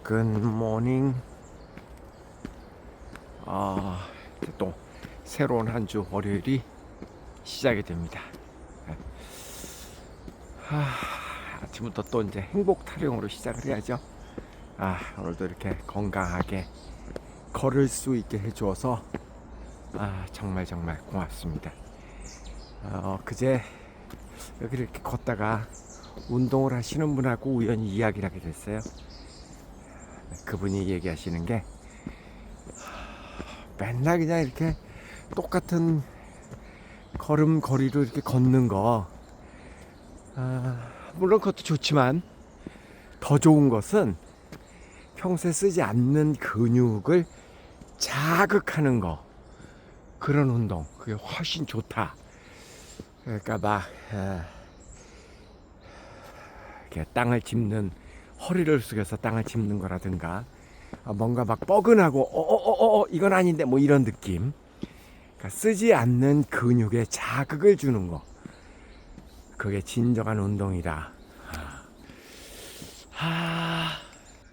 굿모닝. 또 새로운 한 주 월요일이 시작이 됩니다. 아침부터 또 이제 행복 타령으로 시작을 해야죠. 오늘도 이렇게 건강하게 걸을 수 있게 해주어서 정말 고맙습니다. 그제 여기 이렇게 걷다가 운동을 하시는 분하고 우연히 이야기를 하게 됐어요. 그분이 얘기하시는 게 맨날 그냥 이렇게 똑같은 걸음걸이로 이렇게 걷는 거, 물론 그것도 좋지만 더 좋은 것은 평소에 쓰지 않는 근육을 자극하는 거, 그런 운동, 그게 훨씬 좋다. 그러니까 막 이렇게 땅을 짚는, 허리를 숙여서 땅을 짚는 거라든가, 뭔가 막 뻐근하고 이건 아닌데 뭐 이런 느낌. 그러니까 쓰지 않는 근육에 자극을 주는 거, 그게 진정한 운동이다.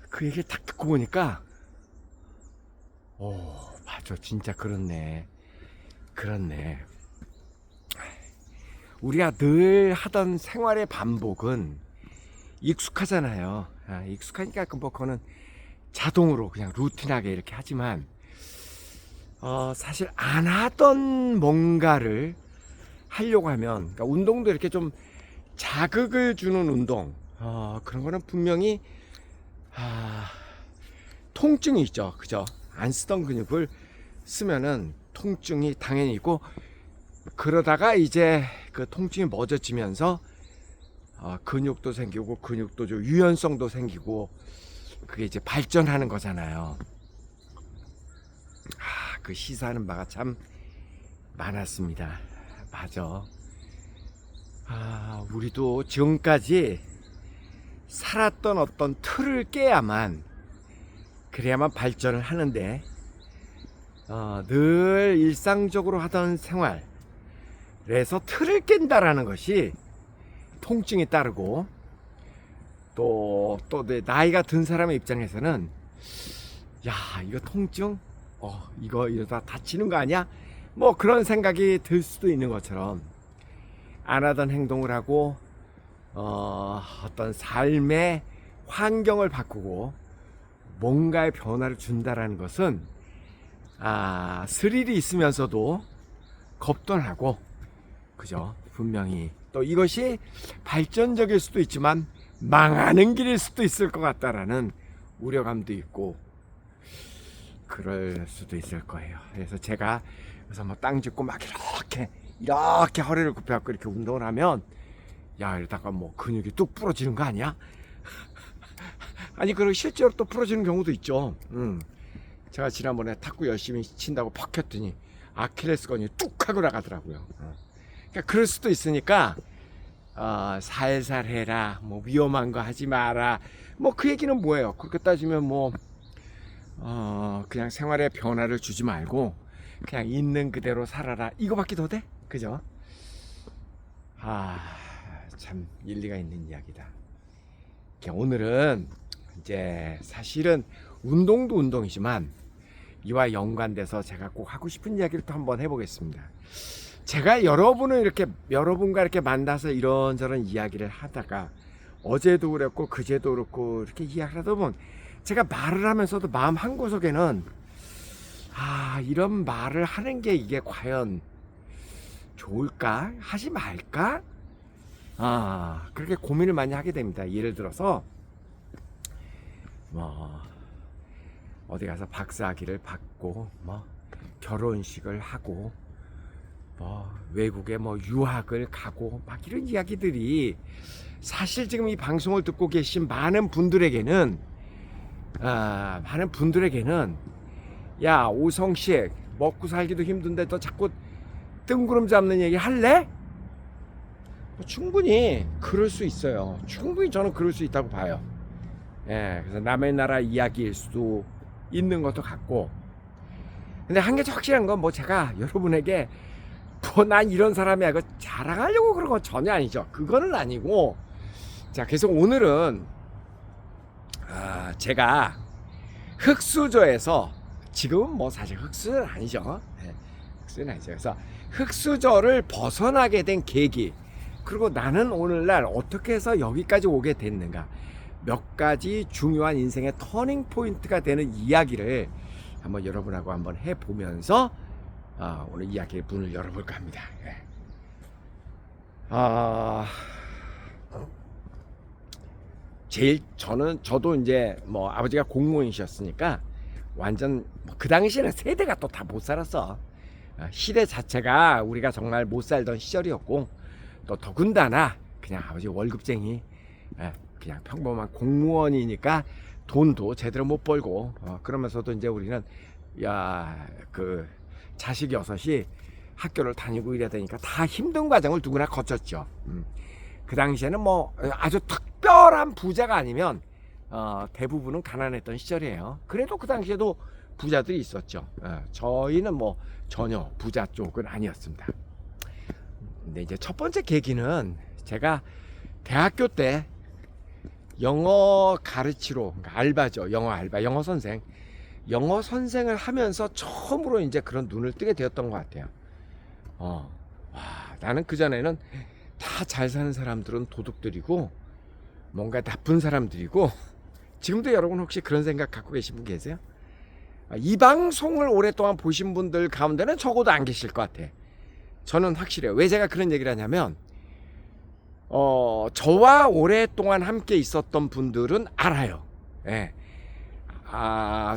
그 얘기를 딱 듣고 보니까 맞아, 진짜 그렇네. 우리가 늘 하던 생활의 반복은 익숙하잖아요. 익숙하니까 뭐 그거는 자동으로 그냥 루틴하게 이렇게 하지만, 사실 안 하던 뭔가를 하려고 하면, 그러니까 운동도 이렇게 좀 자극을 주는 운동, 그런 거는 분명히 통증이 있죠. 그죠? 안 쓰던 근육을 쓰면은 통증이 당연히 있고, 그러다가 이제 그 통증이 멎어지면서 근육도 생기고, 근육도 좀 유연성도 생기고, 그게 이제 발전하는 거잖아요. 그 시사하는 바가 참 많았습니다. 맞아. 우리도 지금까지 살았던 어떤 틀을 깨야만, 그래야만 발전을 하는데, 늘 일상적으로 하던 생활에서 틀을 깬다라는 것이 통증이 따르고, 또 나이가 든 사람의 입장에서는 이거 통증? 이거 다 다치는 거 아니야? 뭐 그런 생각이 들 수도 있는 것처럼, 안 하던 행동을 하고 어떤 삶의 환경을 바꾸고 뭔가의 변화를 준다라는 것은 스릴이 있으면서도 겁도 나고, 그죠? 분명히 또 이것이 발전적일 수도 있지만 망하는 길일 수도 있을 것 같다라는 우려감도 있고, 그럴 수도 있을 거예요. 그래서 제가 뭐 땅 짚고 막 이렇게 허리를 굽혀갖고 이렇게 운동을 하면, 이러다가 뭐 근육이 뚝 부러지는 거 아니야? 아니, 그리고 실제로 또 부러지는 경우도 있죠. 제가 지난번에 탁구 열심히 친다고 퍽 했더니 아킬레스건이 뚝 하고 나가더라고요. 그러니까 그럴 수도 있으니까 살살 해라, 뭐 위험한 거 하지 마라, 뭐 그 얘기는 뭐예요? 그렇게 따지면 뭐 그냥 생활에 변화를 주지 말고 그냥 있는 그대로 살아라, 이거밖에 더 돼? 그죠? 참 일리가 있는 이야기다. 오늘은 이제 사실은 운동도 운동이지만 이와 연관돼서 제가 꼭 하고 싶은 이야기를 또 한번 해보겠습니다. 제가 여러분과 이렇게 만나서 이런저런 이야기를 하다가, 어제도 그랬고 그제도 그렇고 이렇게 이야기를 하다 보면, 제가 말을 하면서도 마음 한구석에는 이런 말을 하는 게 이게 과연 좋을까? 하지 말까? 그렇게 고민을 많이 하게 됩니다. 예를 들어서 뭐 어디 가서 박사학위를 받고, 뭐 결혼식을 하고, 뭐 외국에 뭐 유학을 가고, 막 이런 이야기들이 사실 지금 이 방송을 듣고 계신 많은 분들에게는 야, 오성식, 먹고 살기도 힘든데 너 자꾸 뜬구름 잡는 얘기 할래? 충분히 그럴 수 있어요. 충분히 저는 그럴 수 있다고 봐요. 그래서 남의 나라 이야기일 수도 있는 것도 같고, 근데 한 개 확실한 건, 뭐 제가 여러분에게 난 이런 사람이야, 이거 자랑하려고 그런 건 전혀 아니죠. 그거는 아니고, 자, 그래서 오늘은 제가 흙수저에서 지금은 뭐 사실 흙수저는 아니죠. 네, 흙수저는 아니죠. 그래서 흙수저를 벗어나게 된 계기, 그리고 나는 오늘날 어떻게 해서 여기까지 오게 됐는가, 몇 가지 중요한 인생의 터닝 포인트가 되는 이야기를 한번 여러분하고 한번 해보면서 오늘 이야기의 문을 열어볼까 합니다. 예. 제일 저도 이제 뭐 아버지가 공무원이셨으니까 완전 그 당시에는 세대가 또 다 못 살았어. 시대 자체가 우리가 정말 못 살던 시절이었고, 또 더군다나 그냥 아버지 월급쟁이, 그냥 평범한 공무원이니까 돈도 제대로 못 벌고, 그러면서도 이제 우리는 그 자식 여섯이 학교를 다니고 이래야 되니까 다 힘든 과정을 누구나 거쳤죠. 그 당시에는 뭐 아주 특별한 부자가 아니면 대부분은 가난했던 시절이에요. 그래도 그 당시에도 부자들이 있었죠. 저희는 뭐 전혀 부자 쪽은 아니었습니다. 근데 이제 첫 번째 계기는 제가 대학교 때 영어 가르치러, 그러니까 알바죠. 영어 알바, 영어 선생을 하면서 처음으로 이제 그런 눈을 뜨게 되었던 것 같아요. 나는 그전에는 다 잘 사는 사람들은 도둑들이고 뭔가 나쁜 사람들이고, 지금도 여러분 혹시 그런 생각 갖고 계신 분 계세요? 이 방송을 오랫동안 보신 분들 가운데는 적어도 안 계실 것 같아. 저는 확실해요. 왜 제가 그런 얘기를 하냐면, 저와 오랫동안 함께 있었던 분들은 알아요. 예.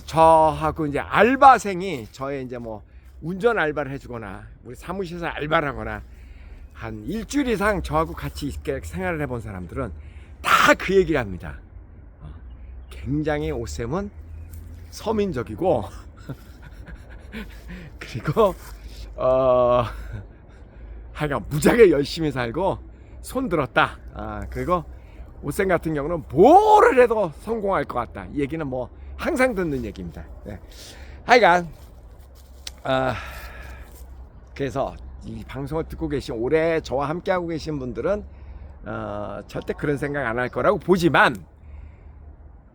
저하고 이제 알바생이 저의 이제 뭐 운전 알바를 해주거나 우리 사무실에서 알바를 하거나 한 일주일 이상 저하고 같이 있게 생활을 해본 사람들은 다 그 얘기를 합니다. 굉장히 오쌤은 서민적이고 그리고 하여간 무지하게 열심히 살고 손 들었다. 그리고 오쌤 같은 경우는 뭐를 해도 성공할 것 같다. 이 얘기는 뭐 항상 듣는 얘기입니다. 네. 하여간 그래서 이 방송을 듣고 계신, 오래 저와 함께하고 계신 분들은 절대 그런 생각 안 할 거라고 보지만,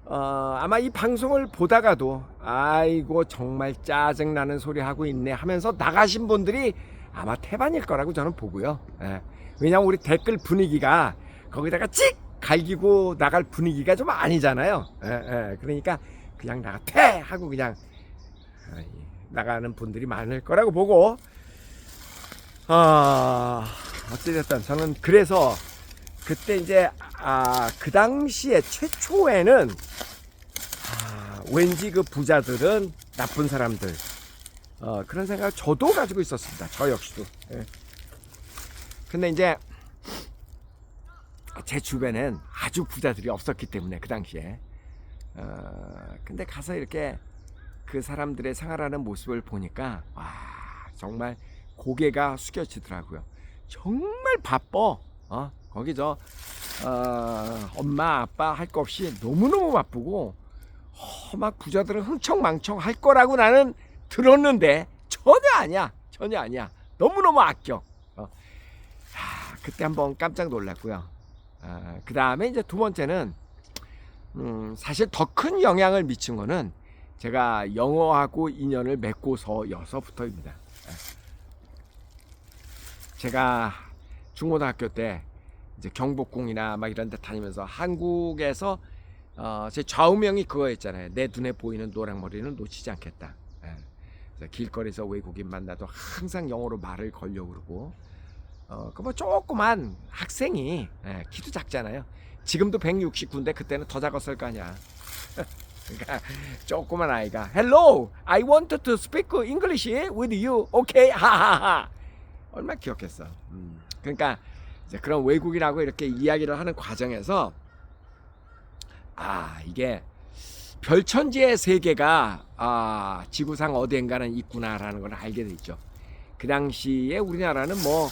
아마 이 방송을 보다가도 아이고 정말 짜증나는 소리 하고 있네 하면서 나가신 분들이 아마 태반일 거라고 저는 보고요. 왜냐하면 우리 댓글 분위기가 거기다가 찍 갈기고 나갈 분위기가 좀 아니잖아요. 그러니까 그냥 나가 퇴 하고 그냥 나가는 분들이 많을 거라고 보고, 어찌됐든 저는 그래서 그때 이제 그 당시에 최초에는 왠지 그 부자들은 나쁜 사람들, 그런 생각을 저도 가지고 있었습니다. 저 역시도. 근데 이제 제 주변엔 아주 부자들이 없었기 때문에 그 당시에 근데 가서 이렇게 그 사람들의 생활하는 모습을 보니까 정말 고개가 숙여지더라고요. 정말 바빠. 거기 엄마 아빠 할 거 없이 너무너무 바쁘고, 막 부자들은 흥청망청 할 거라고 나는 들었는데 전혀 아니야. 너무너무 아껴. 그때 한번 깜짝 놀랐고요. 그 다음에 이제 두 번째는 사실 더 큰 영향을 미친 거는 제가 영어하고 인연을 맺고서여서부터입니다. 제가 중고등학교 때 이제 경복궁이나 막 이런 데 다니면서 한국에서 제 좌우명이 그거였잖아요. 내 눈에 보이는 노랑머리는 놓치지 않겠다. 그래서 길거리에서 외국인 만나도 항상 영어로 말을 걸려고 그러고, 그 뭐 조그만 학생이, 키도 작잖아요. 지금도 169인데 그때는 더 작았을 거 아니야. 그러니까 조그만 아이가 Hello, I want to speak English with you. Okay, 하하하. 얼마나 귀엽겠어. 그러니까 이제 그런 외국인하고 이렇게 이야기를 하는 과정에서 이게 별천지의 세계가 지구상 어디엔가는 있구나라는 걸 알게 됐죠. 그 당시에 우리나라는 뭐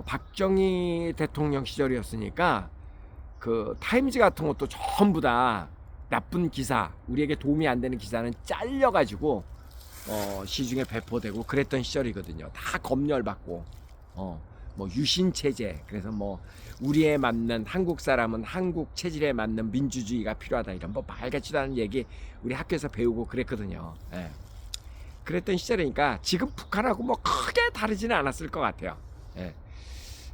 박정희 대통령 시절이었으니까 그 타임즈 같은 것도 전부 다 나쁜 기사, 우리에게 도움이 안 되는 기사는 잘려가지고 시중에 배포되고 그랬던 시절이거든요. 다 검열받고 뭐 유신 체제, 그래서 뭐 우리에 맞는 한국 사람은 한국 체질에 맞는 민주주의가 필요하다, 이런 뭐 말같지도 않은 얘기 우리 학교에서 배우고 그랬거든요. 예. 그랬던 시절이니까 지금 북한하고 뭐 크게 다르지는 않았을 것 같아요. 예.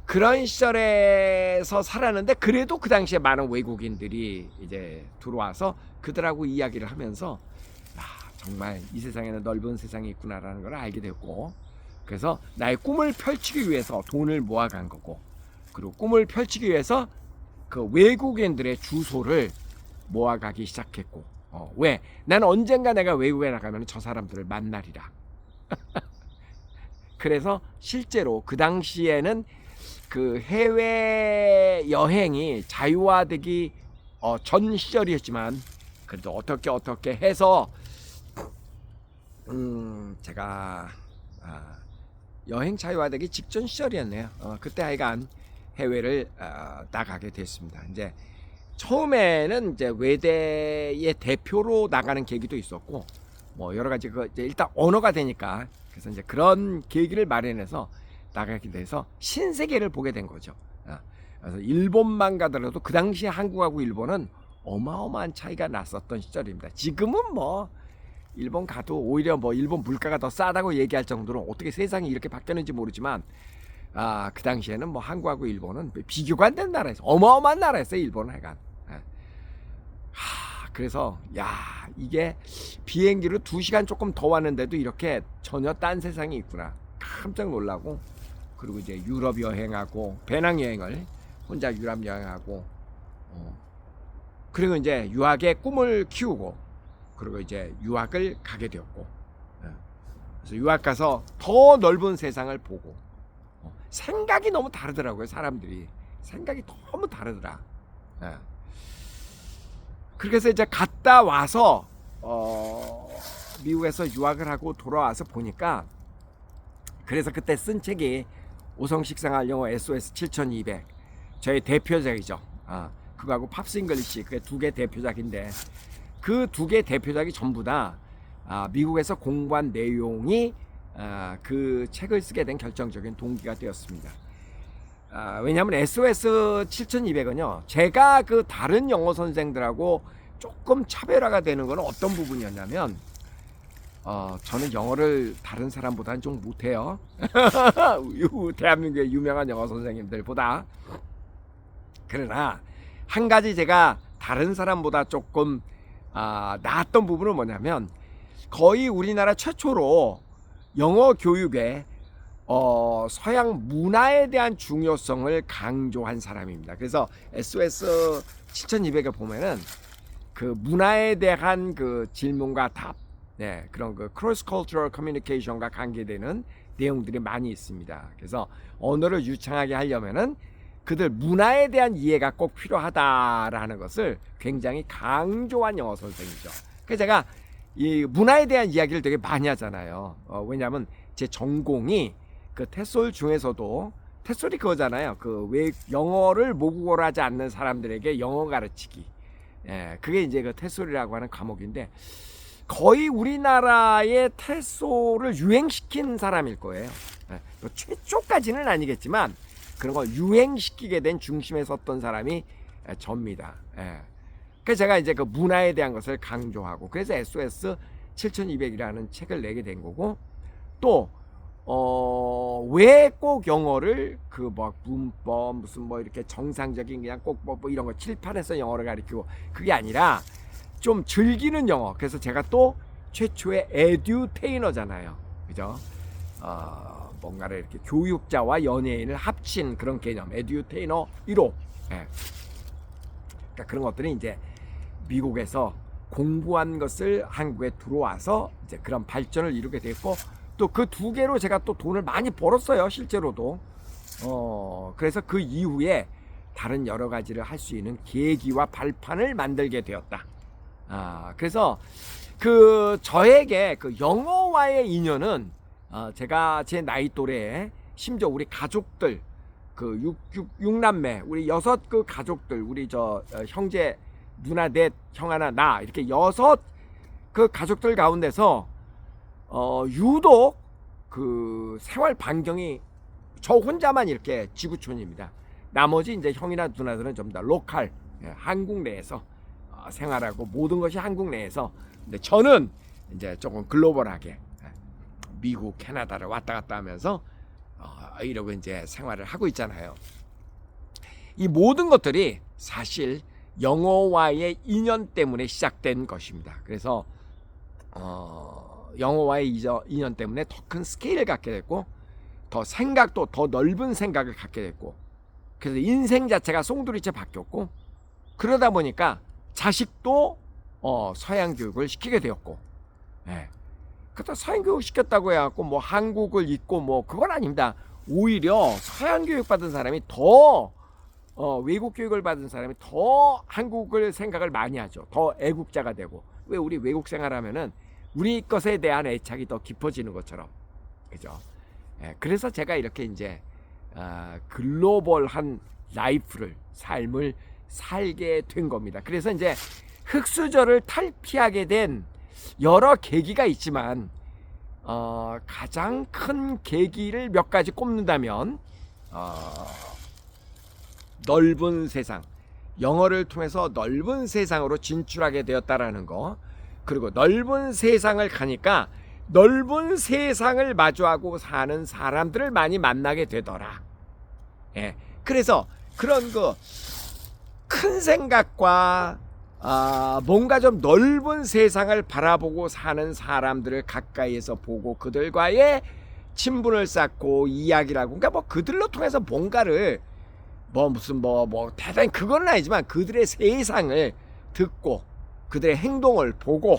그런 시절에서 살았는데 그래도 그 당시에 많은 외국인들이 이제 들어와서 그들하고 이야기를 하면서 정말 이 세상에는 넓은 세상이 있구나라는 걸 알게 됐고, 그래서 나의 꿈을 펼치기 위해서 돈을 모아간 거고, 그리고 꿈을 펼치기 위해서 그 외국인들의 주소를 모아가기 시작했고, 왜? 나는 언젠가 내가 외국에 나가면 저 사람들을 만나리라. 그래서 실제로 그 당시에는 그 해외 여행이 자유화되기 전 시절이었지만, 그래도 어떻게 해서 제가 여행 자유화되기 직전 시절이었네요. 그때 하여간 해외를 나가게 됐습니다. 이제 처음에는 이제 외대의 대표로 나가는 계기도 있었고, 뭐 여러 가지 이제 일단 언어가 되니까, 그래서 이제 그런 계기를 마련해서 나가게 돼서 신세계를 보게 된 거죠. 그래서 일본만 가더라도 그 당시에 한국하고 일본은 어마어마한 차이가 났었던 시절입니다. 지금은 뭐 일본 가도 오히려 뭐 일본 물가가 더 싸다고 얘기할 정도로 어떻게 세상이 이렇게 바뀌었는지 모르지만, 그 당시에는 뭐 한국하고 일본은 비교가 안 되는 나라였어요. 어마어마한 나라였어요, 일본은 하여간. 그래서 이게 비행기로 2시간 조금 더 왔는데도 이렇게 전혀 딴 세상이 있구나, 깜짝 놀라고, 그리고 이제 유럽 여행하고 배낭여행을 혼자 유럽 여행하고, 그리고 이제 유학의 꿈을 키우고, 그리고 이제 유학을 가게 되었고, 그래서 유학 가서 더 넓은 세상을 보고, 생각이 너무 다르더라고요. 사람들이 생각이 너무 다르더라. 그렇게 해서 이제 갔다 와서 미국에서 유학을 하고 돌아와서 보니까, 그래서 그때 쓴 책이 오성식 생활 영어 SOS 7200, 저의 대표작이죠. 그거하고 팝스 잉글리시, 그게 2개 대표작인데, 그 2개 대표작이 전부 다 미국에서 공부한 내용이 그 책을 쓰게 된 결정적인 동기가 되었습니다. 왜냐하면 SOS 7200은요, 제가 그 다른 영어 선생들하고 조금 차별화가 되는 건 어떤 부분이었냐면, 저는 영어를 다른 사람보다는 좀 못해요. 대한민국의 유명한 영어 선생님들보다. 그러나 한 가지 제가 다른 사람보다 조금 나았던 부분은 뭐냐면, 거의 우리나라 최초로 영어 교육에 서양 문화에 대한 중요성을 강조한 사람입니다. 그래서 SOS 7200에 보면은 그 문화에 대한 그 질문과 답, 그런 그 크로스 컬처럴 커뮤니케이션과 관계되는 내용들이 많이 있습니다. 그래서 언어를 유창하게 하려면은 그들 문화에 대한 이해가 꼭 필요하다라는 것을 굉장히 강조한 영어 선생이죠. 그래서 제가 이 문화에 대한 이야기를 되게 많이 하잖아요. 왜냐하면 제 전공이 그 테솔 중에서도, 테솔이 그거잖아요. 그 왜 영어를 모국어로 하지 않는 사람들에게 영어 가르치기. 그게 이제 그 테솔이라고 하는 과목인데, 거의 우리나라의 테솔을 유행시킨 사람일 거예요. 최초까지는 아니겠지만 그런 걸 유행시키게 된 중심에 섰던 사람이 접니다. 그래서 제가 이제 그 문화에 대한 것을 강조하고, 그래서 SOS 7200이라는 책을 내게 된 거고, 또 왜 꼭 영어를 그 뭐 문법 무슨 뭐 이렇게 정상적인 그냥 꼭 뭐 이런 거 칠판에서 영어를 가르치고, 그게 아니라 좀 즐기는 영어. 그래서 제가 또 최초의 에듀테이너잖아요, 그죠? 뭔가를 이렇게 교육자와 연예인을 합친 그런 개념, 에듀테이너 1호. 그러니까 그런 것들이 이제 미국에서 공부한 것을 한국에 들어와서 이제 그런 발전을 이루게 됐고, 또 그 2개로 제가 또 돈을 많이 벌었어요, 실제로도. 그래서 그 이후에 다른 여러 가지를 할 수 있는 계기와 발판을 만들게 되었다. 그래서 그 저에게 그 영어와의 인연은, 제가 제 나이 또래에, 심지어 우리 가족들, 그 6남매, 우리 6 그 가족들, 우리 형제, 누나 넷, 형 하나, 나, 이렇게 6 그 가족들 가운데서 유독 그 생활 반경이 저 혼자만 이렇게 지구촌입니다. 나머지 이제 형이나 누나들은 좀 더 로컬, 한국 내에서 생활하고 모든 것이 한국 내에서. 근데 저는 이제 조금 글로벌하게 미국, 캐나다를 왔다 갔다 하면서 이러고 이제 생활을 하고 있잖아요. 이 모든 것들이 사실 영어와의 인연 때문에 시작된 것입니다. 그래서 영어와의 인연 때문에 더 큰 스케일을 갖게 됐고, 더 생각도 더 넓은 생각을 갖게 됐고, 그래서 인생 자체가 송두리째 바뀌었고, 그러다 보니까 자식도 서양 교육을 시키게 되었고, 예. 그렇다 서양 교육 시켰다고 해갖고 뭐 한국을 잊고 뭐 그건 아닙니다. 오히려 서양 교육 받은 사람이 더 외국 교육을 받은 사람이 더 한국을 생각을 많이 하죠. 더 애국자가 되고. 왜 우리 외국 생활하면은 우리 것에 대한 애착이 더 깊어지는 것처럼, 그죠? 예, 그래서 제가 이렇게 이제 글로벌한 라이프를, 삶을 살게 된 겁니다. 그래서 이제 흑수저를 탈피하게 된 여러 계기가 있지만 가장 큰 계기를 몇 가지 꼽는다면 넓은 세상, 영어를 통해서 넓은 세상으로 진출하게 되었다라는 거, 그리고 넓은 세상을 가니까 넓은 세상을 마주하고 사는 사람들을 많이 만나게 되더라. 예, 그래서 그런 그 큰 생각과 뭔가 좀 넓은 세상을 바라보고 사는 사람들을 가까이에서 보고 그들과의 친분을 쌓고 이야기를 하고, 그러니까 뭐 그들로 통해서 뭔가를 무슨 대단히 그건 아니지만 그들의 세상을 듣고 그들의 행동을 보고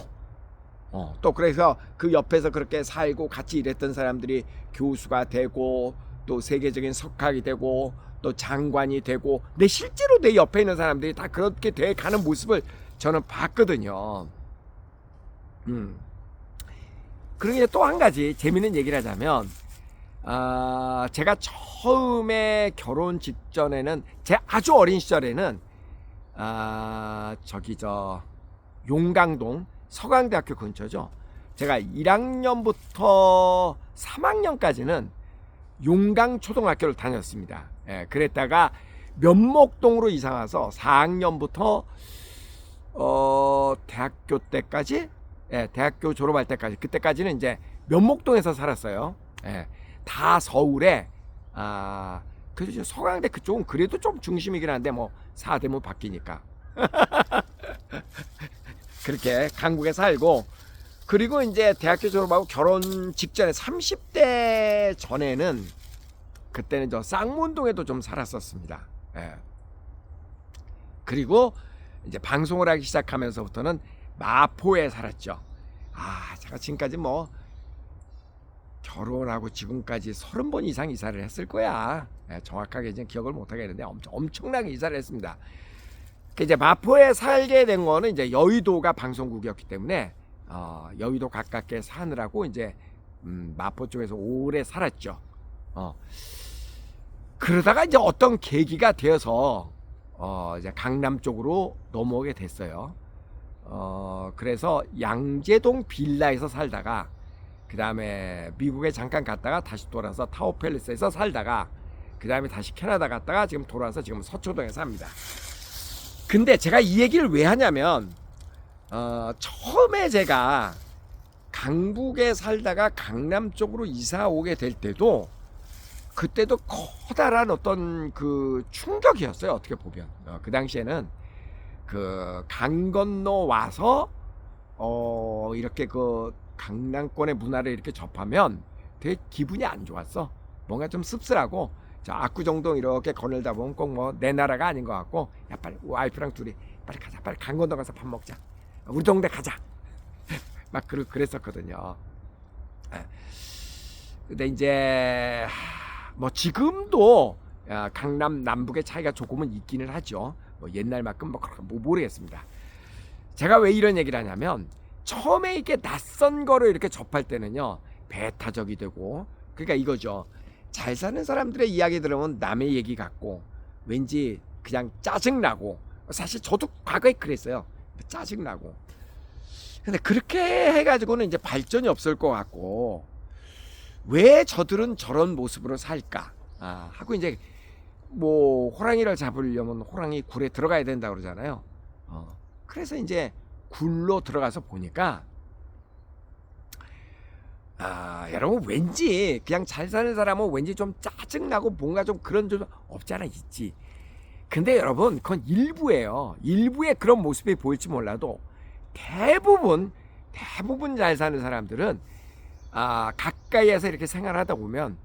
또 그래서 그 옆에서 그렇게 살고 같이 일했던 사람들이 교수가 되고 또 세계적인 석학이 되고 또 장관이 되고, 내 실제로 내 옆에 있는 사람들이 다 그렇게 돼 가는 모습을 저는 봤거든요. 그러게 또 한 가지 재미있는 얘기를 하자면, 제가 처음에 결혼 직전에는, 제 아주 어린 시절에는 용강동 서강대학교 근처죠. 제가 1학년부터 3학년까지는 용강초등학교를 다녔습니다. 예, 그랬다가 면목동으로 이사 와서 4학년부터 대학교 때까지, 대학교 졸업할 때까지, 그때까지는 이제 면목동에서 살았어요. 예, 다 서울에. 그래서 서강대 그쪽은 그래도 좀 중심이긴 한데 뭐 사대문 바뀌니까 그렇게 강북에 살고, 그리고 이제 대학교 졸업하고 결혼 직전에 30대 전에는 그때는 저 쌍문동에도 좀 살았었습니다. 예. 그리고 이제 방송을 하기 시작하면서부터는 마포에 살았죠. 제가 지금까지 뭐 결혼하고 지금까지 30번 이상 이사를 했을 거야. 예, 정확하게 이제 기억을 못 하겠는데 엄청나게 이사를 했습니다. 이제 마포에 살게 된 거는 이제 여의도가 방송국이었기 때문에 여의도 가깝게 사느라고 이제 마포 쪽에서 오래 살았죠. 그러다가 이제 어떤 계기가 되어서 이제 강남 쪽으로 넘어오게 됐어요. 그래서 양재동 빌라에서 살다가 그 다음에 미국에 잠깐 갔다가 다시 돌아서 타워팰리스에서 살다가 그 다음에 다시 캐나다 갔다가 지금 돌아와서 지금 서초동에 삽니다. 근데 제가 이 얘기를 왜 하냐면 처음에 제가 강북에 살다가 강남 쪽으로 이사 오게 될 때도 그때도 커다란 어떤 그 충격이었어요. 어떻게 보면 그 당시에는 그 강 건너 와서 이렇게 그 강남권의 문화를 이렇게 접하면 되게 기분이 안 좋았어. 뭔가 좀 씁쓸하고, 자, 압구정동 이렇게 거닐다 보면 꼭 뭐 내 나라가 아닌 것 같고, 야 빨리 와이프랑 둘이 빨리 가자, 빨리 강 건너 가서 밥 먹자, 우리 동네 가자 막 그랬었거든요. 근데 이제 뭐 지금도 강남 남북의 차이가 조금은 있기는 하죠. 뭐 옛날만큼 뭐 모르겠습니다. 제가 왜 이런 얘기를 하냐면, 처음에 이렇게 낯선 거를 이렇게 접할 때는요 배타적이 되고, 그러니까 이거죠. 잘 사는 사람들의 이야기 들으면 남의 얘기 같고 왠지 그냥 짜증나고, 사실 저도 과거에 그랬어요. 짜증나고. 근데 그렇게 해가지고는 이제 발전이 없을 것 같고, 왜 저들은 저런 모습으로 살까? 하고 이제 뭐 호랑이를 잡으려면 호랑이 굴에 들어가야 된다 그러잖아요. 그래서 이제 굴로 들어가서 보니까 여러분 왠지 그냥 잘 사는 사람은 왠지 좀 짜증나고 뭔가 좀 그런 좀 없잖아 있지. 근데 여러분 그건 일부예요. 일부의 그런 모습이 보일지 몰라도 대부분 잘 사는 사람들은 가까이에서 이렇게 생활하다 보면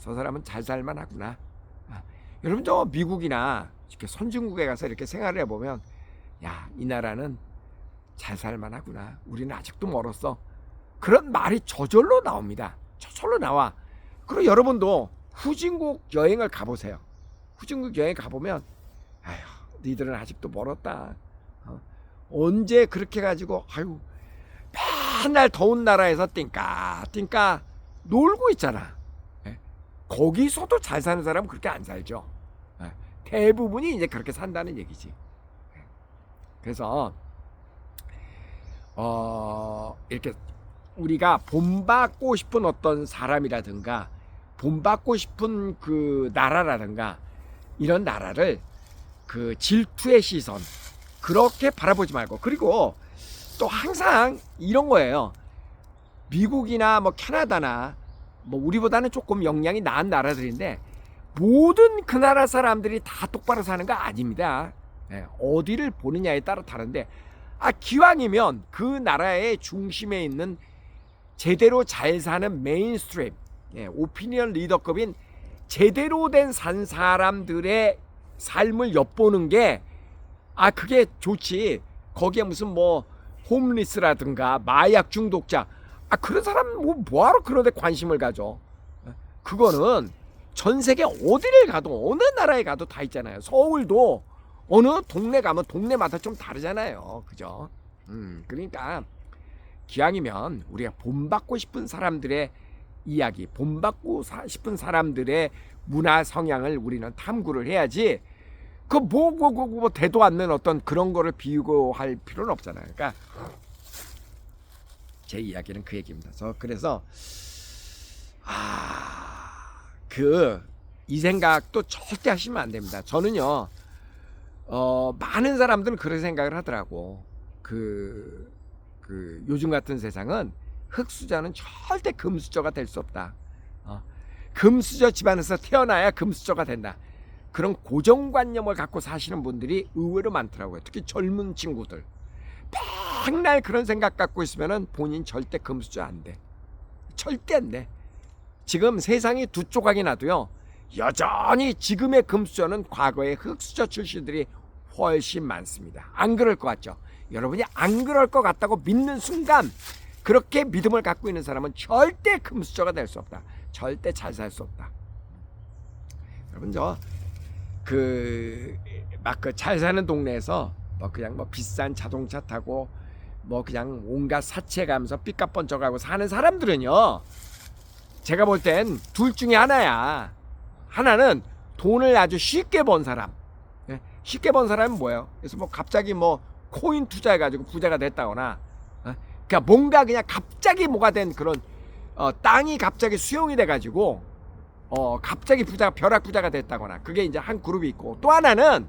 저 사람은 잘 살만 하구나. 여러분 저 미국이나 이렇게 선진국에 가서 이렇게 생활을 해보면 이 나라는 잘 살만 하구나. 우리는 아직도 멀었어. 그런 말이 저절로 나옵니다. 저절로 나와. 그리고 여러분도 후진국 여행을 가보세요. 후진국 여행 가보면 니들은 아직도 멀었다. 언제 그렇게 가지고 맨날 더운 나라에서 띵까 놀고 있잖아. 거기서도 잘 사는 사람은 그렇게 안 살죠. 대부분이 이제 그렇게 산다는 얘기지. 그래서 이렇게 우리가 본받고 싶은 어떤 사람이라든가 본받고 싶은 그 나라라든가 이런 나라를 그 질투의 시선 그렇게 바라보지 말고, 그리고 또 항상 이런 거예요. 미국이나 뭐 캐나다나 뭐 우리보다는 조금 영향이 나은 나라들인데 모든 그 나라 사람들이 다 똑바로 사는 거 아닙니다. 어디를 보느냐에 따라 다른데 기왕이면 그 나라의 중심에 있는 제대로 잘 사는 메인스트림, 오피니언 리더급인 제대로 된 산 사람들의 삶을 엿보는 게 그게 좋지. 거기에 무슨 뭐 홈리스라든가 마약 중독자 그런 사람 뭐하러 그런 데 관심을 가져. 그거는 전 세계 어디를 가도 어느 나라에 가도 다 있잖아요. 서울도 어느 동네 가면 동네마다 좀 다르잖아요. 그죠? 그러니까 기왕이면 우리가 본받고 싶은 사람들의 이야기, 본받고 싶은 사람들의 문화 성향을 우리는 탐구를 해야지. 뭐 대도 않는 어떤 그런 거를 비교할 필요는 없잖아요. 그러니까 제 이야기는 그 얘기입니다. 그래서 이 생각도 절대 하시면 안 됩니다. 저는요, 많은 사람들은 그런 생각을 하더라고. 요즘 같은 세상은 흙수저는 절대 금수저가 될 수 없다. 금수저 집안에서 태어나야 금수저가 된다. 그런 고정관념을 갖고 사시는 분들이 의외로 많더라고요. 특히 젊은 친구들. 맨날 그런 생각 갖고 있으면은 본인 절대 금수저 안 돼. 절대 안 돼. 지금 세상이 두 조각이 나도요, 여전히 지금의 금수저는 과거의 흙수저 출신들이 훨씬 많습니다. 안 그럴 것 같죠? 여러분이 안 그럴 것 같다고 믿는 순간, 그렇게 믿음을 갖고 있는 사람은 절대 금수저가 될 수 없다. 절대 잘 살 수 없다. 여러분 잘 사는 동네에서 그냥 비싼 자동차 타고 그냥 온갖 사채 가면서 삐까뻔쩍하고 사는 사람들은요, 제가 볼 땐 둘 중에 하나야. 하나는 돈을 아주 쉽게 번 사람. 쉽게 번 사람은 뭐예요? 그래서 갑자기 코인 투자해가지고 부자가 됐다거나, 그러니까 뭔가 그냥 갑자기 뭐가 된 그런 땅이 갑자기 수용이 돼가지고 갑자기 벼락 부자가 됐다거나, 그게 이제 한 그룹이 있고, 또 하나는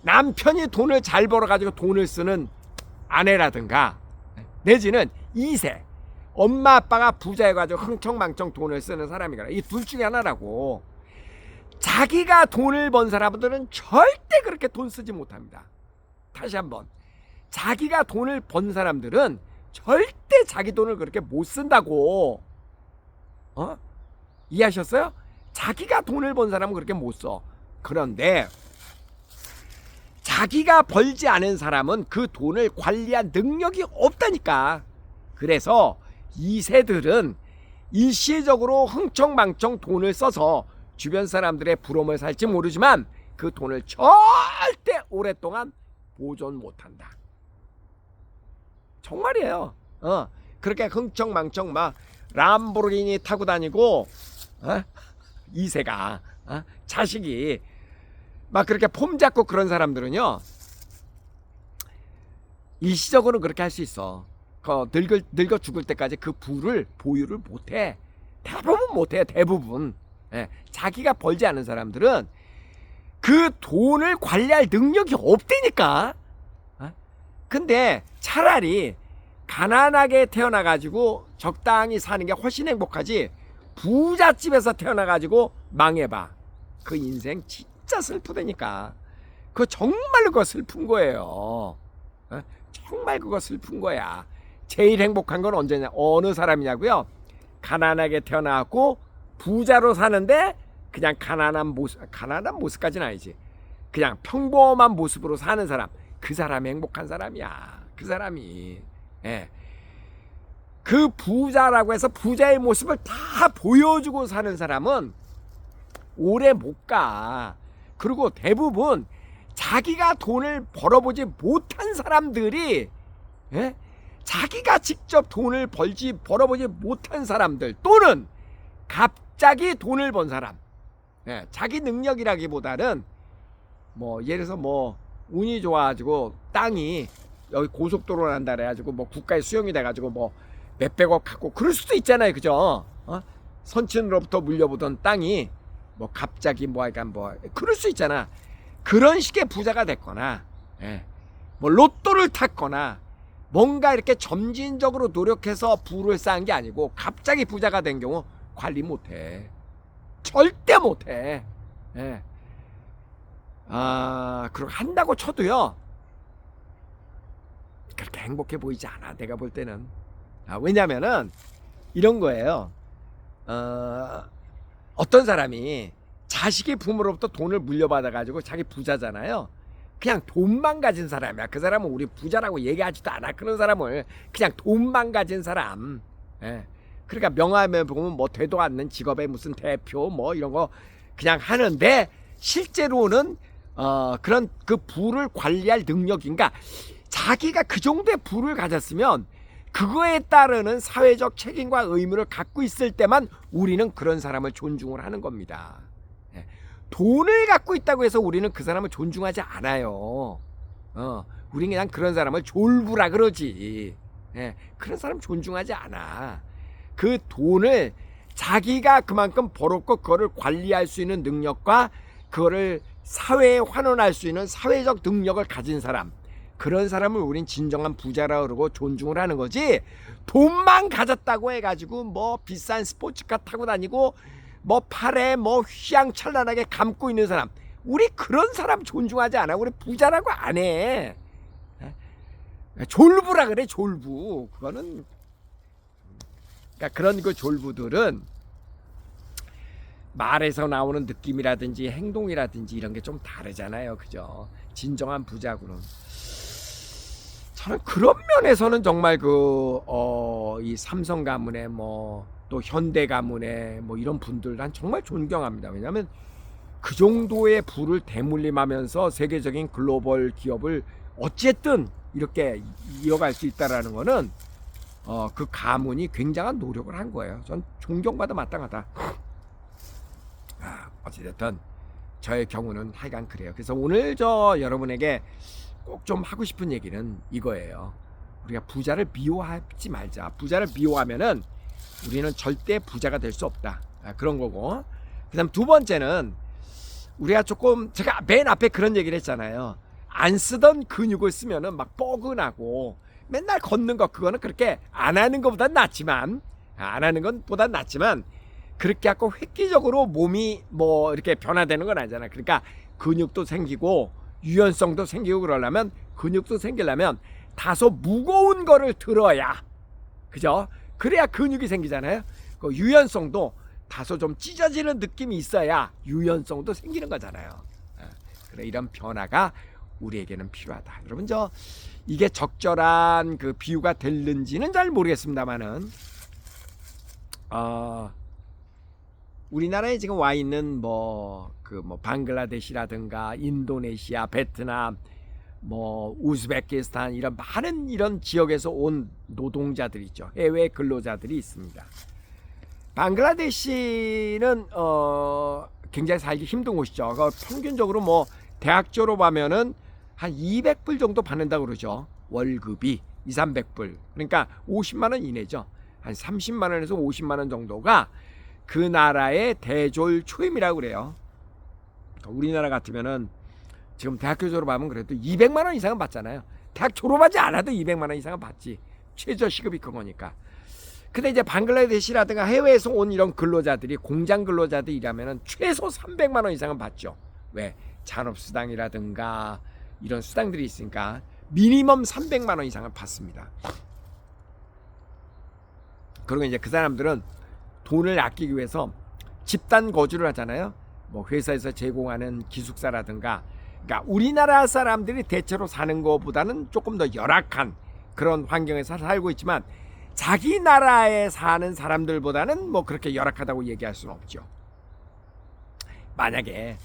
남편이 돈을 잘 벌어가지고 돈을 쓰는 아내라든가, 내지는 2세 엄마 아빠가 부자여가지고 흥청망청 돈을 쓰는 사람이거나, 이 둘 중에 하나라고. 자기가 돈을 번 사람들은 절대 그렇게 돈 쓰지 못합니다. 다시 한번, 자기가 돈을 번 사람들은 절대 자기 돈을 그렇게 못 쓴다고. 이해하셨어요? 자기가 돈을 번 사람은 그렇게 못 써. 그런데 자기가 벌지 않은 사람은 그 돈을 관리한 능력이 없다니까. 그래서 2세들은 일시적으로 흥청망청 돈을 써서 주변 사람들의 부러움을 살지 모르지만 그 돈을 절대 오랫동안 보존 못한다. 정말이에요. 그렇게 흥청망청 람보르기니 타고 다니고, 2세가 자식이 그렇게 폼 잡고 그런 사람들은요, 일시적으로는 그렇게 할 수 있어. 늙어 죽을 때까지 그 부를 보유를 못해. 대부분 못해. 대부분. 예, 자기가 벌지 않은 사람들은 그 돈을 관리할 능력이 없다니까. 근데 차라리 가난하게 태어나가지고 적당히 사는 게 훨씬 행복하지, 부잣집에서 태어나가지고 망해봐. 그 인생 진짜 슬프다니까. 그거 정말로 그거 슬픈 거예요. 정말 그거 슬픈 거야. 제일 행복한 건 언제냐? 어느 사람이냐고요? 가난하게 태어나고 부자로 사는데 그냥 가난한 모습까지는 아니지. 그냥 평범한 모습으로 사는 사람. 그 사람이 행복한 사람이야. 그 사람이. 예. 그 부자라고 해서 부자의 모습을 다 보여주고 사는 사람은 오래 못 가. 그리고 대부분 자기가 돈을 벌어보지 못한 사람들이, 예? 자기가 직접 돈을 벌어보지 못한 사람들, 또는 갑자기 돈을 번 사람, 예, 자기 능력이라기보다는 뭐 예를 들어서 뭐 운이 좋아가지고 땅이 여기 고속도로 난다 그래가지고 뭐 국가에 수용이 돼가지고 뭐 몇백억 갖고 그럴 수도 있잖아요, 그죠? 선친으로부터 물려보던 땅이 뭐 갑자기 뭐 약간 뭐 그럴 수 있잖아. 그런 식의 부자가 됐거나, 예, 뭐 로또를 탔거나 뭔가 이렇게 점진적으로 노력해서 부를 쌓은 게 아니고 갑자기 부자가 된 경우 관리 못해. 절대 못해. 예. 그리고 한다고 쳐도요, 그렇게 행복해 보이지 않아, 내가 볼 때는. 왜냐면은 이런 거예요. 어떤 사람이 자식이 부모로부터 돈을 물려받아가지고 자기 부자잖아요. 그냥 돈만 가진 사람이야. 그 사람은 우리 부자라고 얘기하지도 않아. 그런 사람을 그냥 돈만 가진 사람. 예. 그러니까 명함에 보면 뭐 되도 않는 직업의 무슨 대표 뭐 이런 거 그냥 하는데, 실제로는 그런 그 부를 관리할 능력인가, 자기가 그 정도의 부를 가졌으면 그거에 따르는 사회적 책임과 의무를 갖고 있을 때만 우리는 그런 사람을 존중을 하는 겁니다. 예. 돈을 갖고 있다고 해서 우리는 그 사람을 존중하지 않아요. 우리는 그냥 그런 사람을 졸부라 그러지. 예. 그런 사람 존중하지 않아. 그 돈을 자기가 그만큼 벌었고 그거를 관리할 수 있는 능력과 그거를 사회에 환원할 수 있는 사회적 능력을 가진 사람, 그런 사람을 우린 진정한 부자라 그러고 존중을 하는 거지. 돈만 가졌다고 해가지고 뭐 비싼 스포츠카 타고 다니고 뭐 팔에 뭐 휘황찬란하게 감고 있는 사람, 우리 그런 사람 존중하지 않아. 우리 부자라고 안 해. 졸부라 그래, 졸부. 그거는, 그러니까 그런 그 졸부들은 말에서 나오는 느낌이라든지 행동이라든지 이런 게 좀 다르잖아요, 그죠? 진정한 부자고는. 저는 그런 면에서는 정말 이 삼성 가문의 뭐 또 현대 가문의 뭐 이런 분들 난 정말 존경합니다. 왜냐하면 그 정도의 부를 대물림하면서 세계적인 글로벌 기업을 어쨌든 이렇게 이어갈 수 있다라는 거는 그 가문이 굉장한 노력을 한 거예요. 전 존경받아 마땅하다. 어찌됐든 저의 경우는 하여간 그래요. 그래서 오늘 여러분에게 꼭 좀 하고 싶은 얘기는 이거예요. 우리가 부자를 미워하지 말자. 부자를 미워하면은 우리는 절대 부자가 될 수 없다. 그런 거고. 그다음 두 번째는 우리가 조금, 제가 맨 앞에 그런 얘기를 했잖아요. 안 쓰던 근육을 쓰면은 막 뻐근하고 맨날 걷는 거, 그거는 그렇게 안 하는 것보단 낫지만, 그렇게 하고 획기적으로 몸이 뭐 이렇게 변화되는 건 아니잖아. 그러니까 근육도 생기고 유연성도 생기고, 그러려면 근육도 생기려면 다소 무거운 거를 들어야, 그죠? 그래야 근육이 생기잖아요. 그 유연성도 다소 좀 찢어지는 느낌이 있어야 유연성도 생기는 거잖아요. 그래, 이런 변화가 우리에게는 필요하다. 여러분, 이게 적절한 그 비유가 될는지는 잘 모르겠습니다만은 우리나라에 지금 와 있는 방글라데시라든가 인도네시아, 베트남, 우즈베키스탄, 이런 많은 이런 지역에서 온 노동자들이 있죠. 해외 근로자들이 있습니다. 방글라데시는 굉장히 살기 힘든 곳이죠. 평균적으로 대학 졸업하면은 한 200불 정도 받는다고 그러죠. 월급이 200~300불. 그러니까 50만 원 이내죠. 한 30만 원에서 50만 원 정도가 그 나라의 대졸 초임이라고 그래요. 우리나라 같으면은 지금 대학교 졸업하면 그래도 200만 원 이상은 받잖아요. 대학 졸업하지 않아도 200만 원 이상은 받지. 최저 시급이 그거니까. 근데 이제 방글라데시라든가 해외에서 온 이런 근로자들이 공장 근로자들 일하면은 최소 300만 원 이상은 받죠. 왜? 잔업수당이라든가 이런 수당들이 있으니까 미니멈 300만 원 이상을 받습니다. 그리고 이제 그 사람들은 돈을 아끼기 위해서 집단 거주를 하잖아요. 뭐 회사에서 제공하는 기숙사라든가, 그러니까 우리나라 사람들이 대체로 사는 것보다는 조금 더 열악한 그런 환경에서 살고 있지만 자기 나라에 사는 사람들보다는 뭐 그렇게 열악하다고 얘기할 수는 없죠. 만약에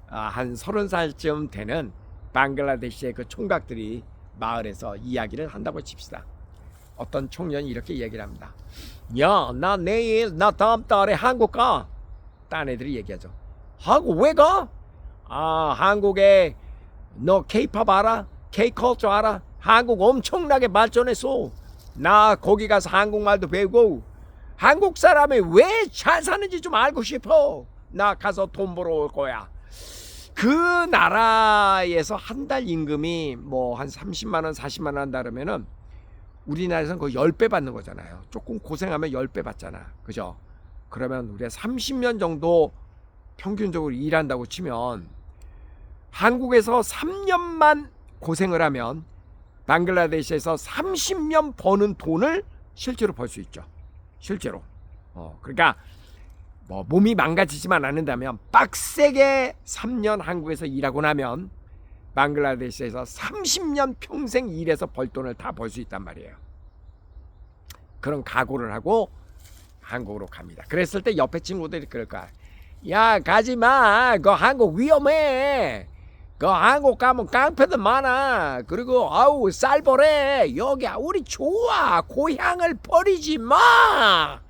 한 30살쯤 되는 방글라데시의 그 총각들이 마을에서 이야기를 한다고 칩시다. 어떤 청년이 이렇게 얘기를 합니다. 야, 나 다음 달에 한국 가. 딴 애들이 얘기하죠. 한국 왜 가? 한국에 너 K-팝 알아? K-컬처 알아? 한국 엄청나게 발전했어. 나 거기 가서 한국말도 배우고 한국 사람이 왜 잘 사는지 좀 알고 싶어. 나 가서 돈 벌어 올 거야. 그 나라에서 한 달 임금이 뭐 한 30만 원, 40만 원 한다 그러면은 우리나라에서는 거의 10배 받는 거잖아요. 조금 고생하면 10배 받잖아. 그죠? 그러면 우리가 30년 정도 평균적으로 일한다고 치면 한국에서 3년만 고생을 하면 방글라데시에서 30년 버는 돈을 실제로 벌 수 있죠. 실제로. 그러니까 뭐 몸이 망가지지만 않는다면 빡세게 3년 한국에서 일하고 나면 방글라데시에서 30년 평생 일해서 벌 돈을 다 벌 수 있단 말이에요. 그런 각오를 하고 한국으로 갑니다. 그랬을 때 옆에 친구들이 그럴 거야. 야, 가지마. 그 한국 위험해. 그 한국 가면 깡패들 많아. 그리고 아우 쌀벌해. 여기 우리 좋아. 고향을 버리지 마.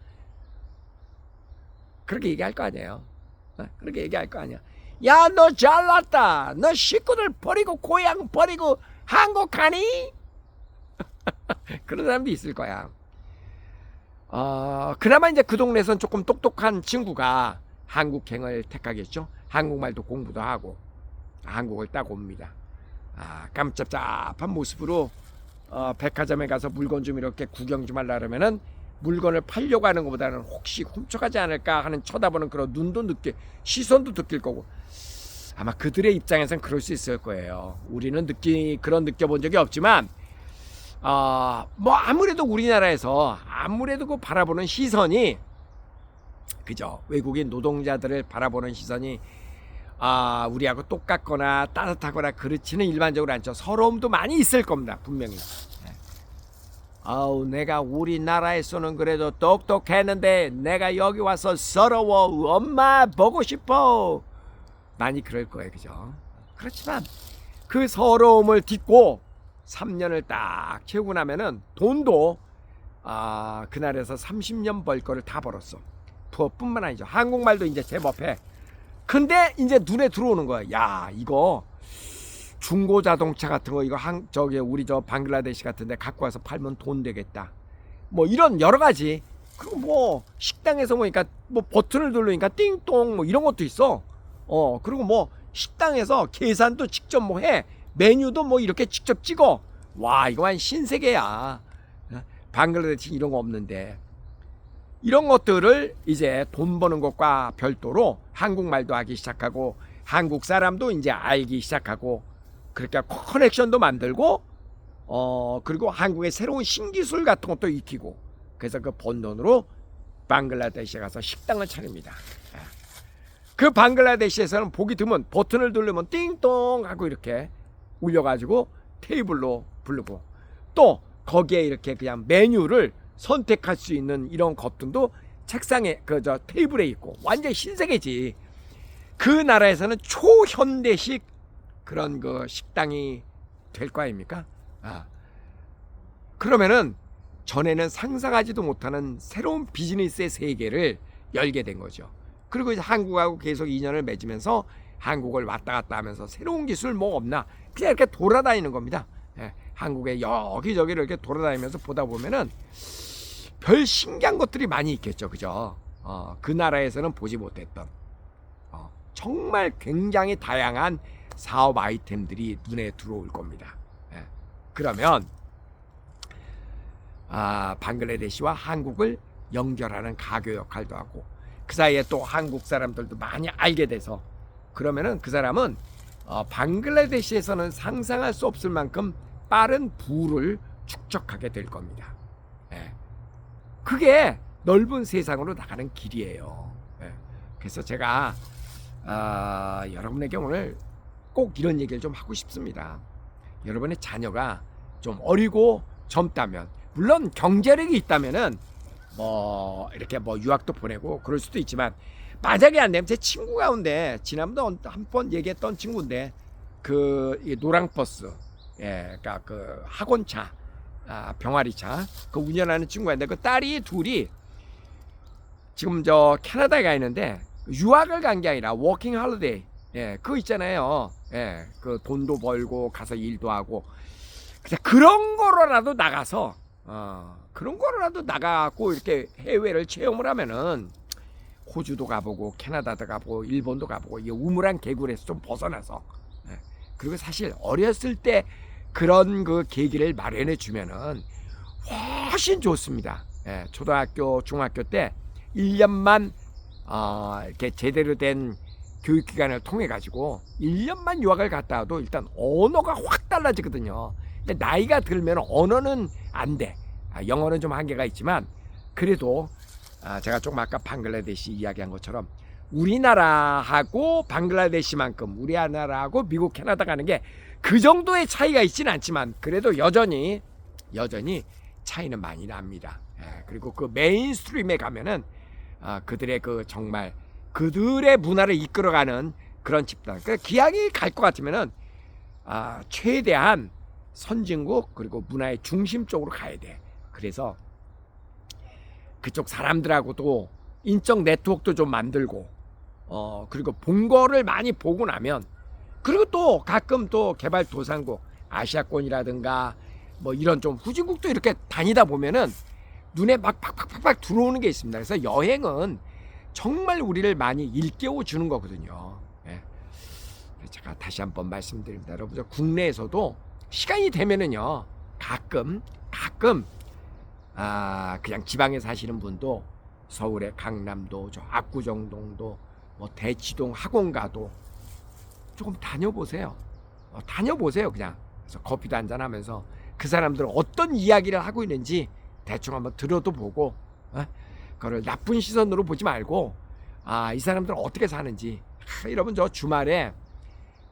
그렇게 얘기할 거 아니에요. 그렇게 얘기할 거 아니야. 야, 너 잘났다. 너 식구들 버리고 고향 버리고 한국 가니? 그런 사람도 있을 거야. 그나마 이제 그 동네에선 조금 똑똑한 친구가 한국행을 택하겠죠. 한국말도 공부도 하고 한국을 딱 옵니다. 깜짝잡한 모습으로 백화점에 가서 물건 좀 이렇게 구경 좀 하려 그러면은 물건을 팔려고 하는 것보다는 혹시 훔쳐가지 않을까 하는 쳐다보는 그런 눈도 시선도 느낄 거고, 아마 그들의 입장에선 그럴 수 있을 거예요. 우리는 느껴본 적이 없지만 뭐 아무래도 우리나라에서 아무래도 그 바라보는 시선이, 그죠? 외국인 노동자들을 바라보는 시선이 우리하고 똑같거나 따뜻하거나 그렇지는 일반적으로 않죠. 서러움도 많이 있을 겁니다. 분명히. 내가 우리나라에서는 그래도 똑똑했는데 내가 여기 와서 서러워. 엄마 보고 싶어. 많이 그럴 거예요. 그죠? 그렇지만 그 서러움을 딛고 3년을 딱 채우고 나면은 돈도 그날에서 30년 벌 거를 다 벌었어. 부업뿐만 아니죠. 한국말도 이제 제법 해. 근데 이제 눈에 들어오는 거야. 야, 이거 중고 자동차 같은 거 이거 우리 저 방글라데시 같은 데 갖고 와서 팔면 돈 되겠다. 뭐 이런 여러 가지. 그리고 뭐 식당에서 보니까 뭐 버튼을 누르니까 띵동 뭐 이런 것도 있어. 그리고 뭐 식당에서 계산도 직접 뭐 해. 메뉴도 뭐 이렇게 직접 찍어. 와, 이거 한 신세계야. 방글라데시 이런 거 없는데. 이런 것들을 이제 돈 버는 것과 별도로 한국말도 하기 시작하고 한국 사람도 이제 알기 시작하고, 그러니까 커넥션도 만들고 그리고 한국의 새로운 신기술 같은 것도 익히고, 그래서 그 번 돈으로 방글라데시에 가서 식당을 차립니다. 그 방글라데시에서는 보기 드문 버튼을 누르면 띵동 하고 이렇게 울려가지고 테이블로 부르고, 또 거기에 이렇게 그냥 메뉴를 선택할 수 있는 이런 것들도 책상에 테이블에 있고, 완전 신세계지. 그 나라에서는 초현대식 그런 그 식당이 될 거 아닙니까? 그러면은 전에는 상상하지도 못하는 새로운 비즈니스의 세계를 열게 된 거죠. 그리고 이제 한국하고 계속 인연을 맺으면서 한국을 왔다 갔다 하면서 새로운 기술 뭐 없나 그냥 이렇게 돌아다니는 겁니다. 한국에 여기저기를 이렇게 돌아다니면서 보다 보면은 별 신기한 것들이 많이 있겠죠. 그죠? 그 나라에서는 보지 못했던 정말 굉장히 다양한 사업 아이템들이 눈에 들어올 겁니다. 예. 그러면 방글라데시와 한국을 연결하는 가교 역할도 하고 그 사이에 또 한국 사람들도 많이 알게 돼서 그러면은 그 사람은 방글라데시에서는 상상할 수 없을 만큼 빠른 부를 축적하게 될 겁니다. 예. 그게 넓은 세상으로 나가는 길이에요. 예. 그래서 제가 여러분에게 오늘 꼭 이런 얘기를 좀 하고 싶습니다. 여러분의 자녀가 좀 어리고 젊다면 물론 경제력이 있다면은 뭐 이렇게 뭐 유학도 보내고 그럴 수도 있지만 만약에 안 되면 제 친구 가운데 지난번에 한번 얘기했던 친구인데 그 노랑버스 그러니까 그 학원차 병아리차 그 운전하는 친구가 있는데 그 딸이 둘이 지금 저 캐나다에 가 있는데 유학을 간 게 아니라 워킹 할리데이 그거 있잖아요. 그 돈도 벌고 가서 일도 하고 그런 거로라도 나가서 그런 거로라도 나가고 이렇게 해외를 체험을 하면은 호주도 가보고 캐나다도 가보고 일본도 가보고 이 우물안 개구리에서 좀 벗어나서 그리고 사실 어렸을 때 그런 그 계기를 마련해 주면은 훨씬 좋습니다. 초등학교 중학교 때 1년만 이렇게 제대로 된 교육기관을 통해 가지고 1년만 유학을 갔다 와도 일단 언어가 확 달라지거든요. 근데 나이가 들면 언어는 안 돼. 영어는 좀 한계가 있지만 그래도 제가 조금 아까 방글라데시 이야기한 것처럼 우리나라하고 방글라데시만큼 우리나라하고 미국 캐나다 가는 게 그 정도의 차이가 있지는 않지만 그래도 여전히 차이는 많이 납니다. 그리고 그 메인스트림에 가면은 그들의 그 정말 그들의 문화를 이끌어가는 그런 집단. 그러니까 기왕이 갈 것 같으면은 최대한 선진국 그리고 문화의 중심 쪽으로 가야 돼. 그래서 그쪽 사람들하고도 인적 네트워크도 좀 만들고 그리고 본 거를 많이 보고 나면 그리고 또 가끔 또 개발도상국 아시아권이라든가 뭐 이런 좀 후진국도 이렇게 다니다 보면은 눈에 막 팍팍팍팍 들어오는 게 있습니다. 그래서 여행은 정말 우리를 많이 일깨워 주는 거거든요. 제가 다시 한번 말씀드립니다. 여러분, 국내에서도 시간이 되면은요, 가끔 그냥 지방에 사시는 분도 서울의 강남도, 저 압구정동도, 뭐 대치동 학원가도 조금 다녀보세요. 다녀보세요, 그냥. 그래서 커피도 한잔 하면서 그 사람들은 어떤 이야기를 하고 있는지 대충 한번 들어도 보고, 그거를 나쁜 시선으로 보지 말고, 이 사람들은 어떻게 사는지. 여러분, 저 주말에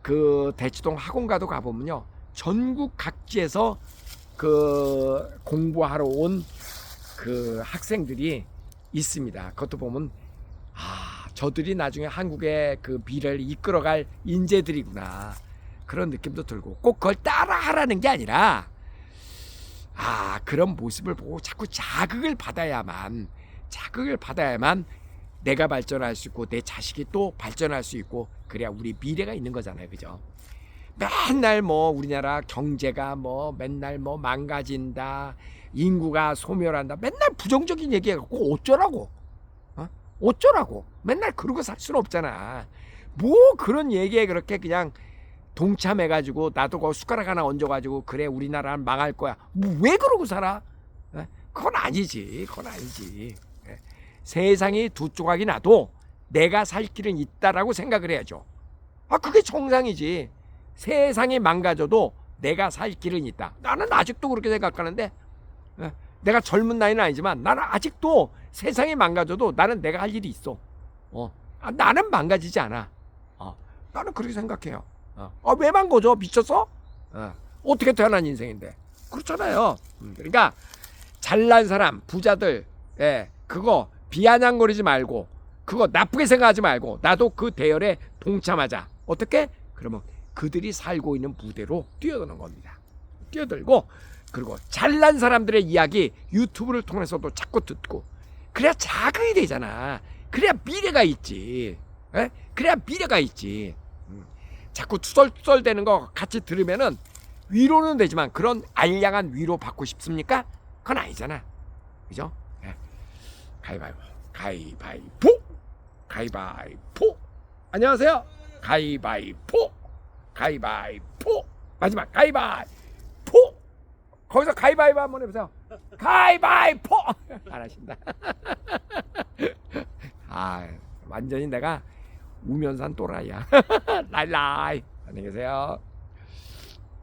그 대치동 학원가도 가보면요, 전국 각지에서 그 공부하러 온 그 학생들이 있습니다. 그것도 보면 저들이 나중에 한국의 그 미래를 이끌어갈 인재들이구나, 그런 느낌도 들고, 꼭 그걸 따라하라는 게 아니라 그런 모습을 보고 자꾸 자극을 받아야만 내가 발전할 수 있고 내 자식이 또 발전할 수 있고, 그래야 우리 미래가 있는 거잖아요. 그죠? 맨날 뭐 우리나라 경제가 뭐 맨날 뭐 망가진다, 인구가 소멸한다, 맨날 부정적인 얘기해갖고 어쩌라고 맨날 그러고 살 수는 없잖아. 뭐 그런 얘기에 그렇게 그냥 동참해가지고 나도 그 숟가락 하나 얹어가지고 그래 우리나라는 망할 거야, 뭐 왜 그러고 살아? 그건 아니지. 세상이 두 조각이 나도 내가 살 길은 있다라고 생각을 해야죠. 그게 정상이지. 세상이 망가져도 내가 살 길은 있다. 나는 아직도 그렇게 생각하는데, 내가 젊은 나이는 아니지만 나는 아직도 세상이 망가져도 나는 내가 할 일이 있어. 나는 망가지지 않아. 나는 그렇게 생각해요. 왜 망가져? 미쳤어? 어떻게 태어난 인생인데. 그렇잖아요. 그러니까 잘난 사람, 부자들, 그거 비아냥거리지 말고, 그거 나쁘게 생각하지 말고, 나도 그 대열에 동참하자. 어떻게? 그러면 그들이 살고 있는 부대로 뛰어드는 겁니다. 뛰어들고, 그리고 잘난 사람들의 이야기 유튜브를 통해서도 자꾸 듣고, 그래야 자극이 되잖아. 그래야 미래가 있지. 그래야 미래가 있지. 자꾸 투덜투덜대는 거 같이 들으면은 위로는 되지만 그런 알량한 위로 받고 싶습니까? 그건 아니잖아. 그죠? 가위바위보. 가위바위보. 가위바위보. 안녕하세요. 가위바위보. 가위바위보. 마지막 가위바위보. 거기서 가위바위보 한번 해보세요. 가위바위보. 안 하신다. 아, 완전히 내가 우면산 또라이야. 라이라이. 안녕히 계세요.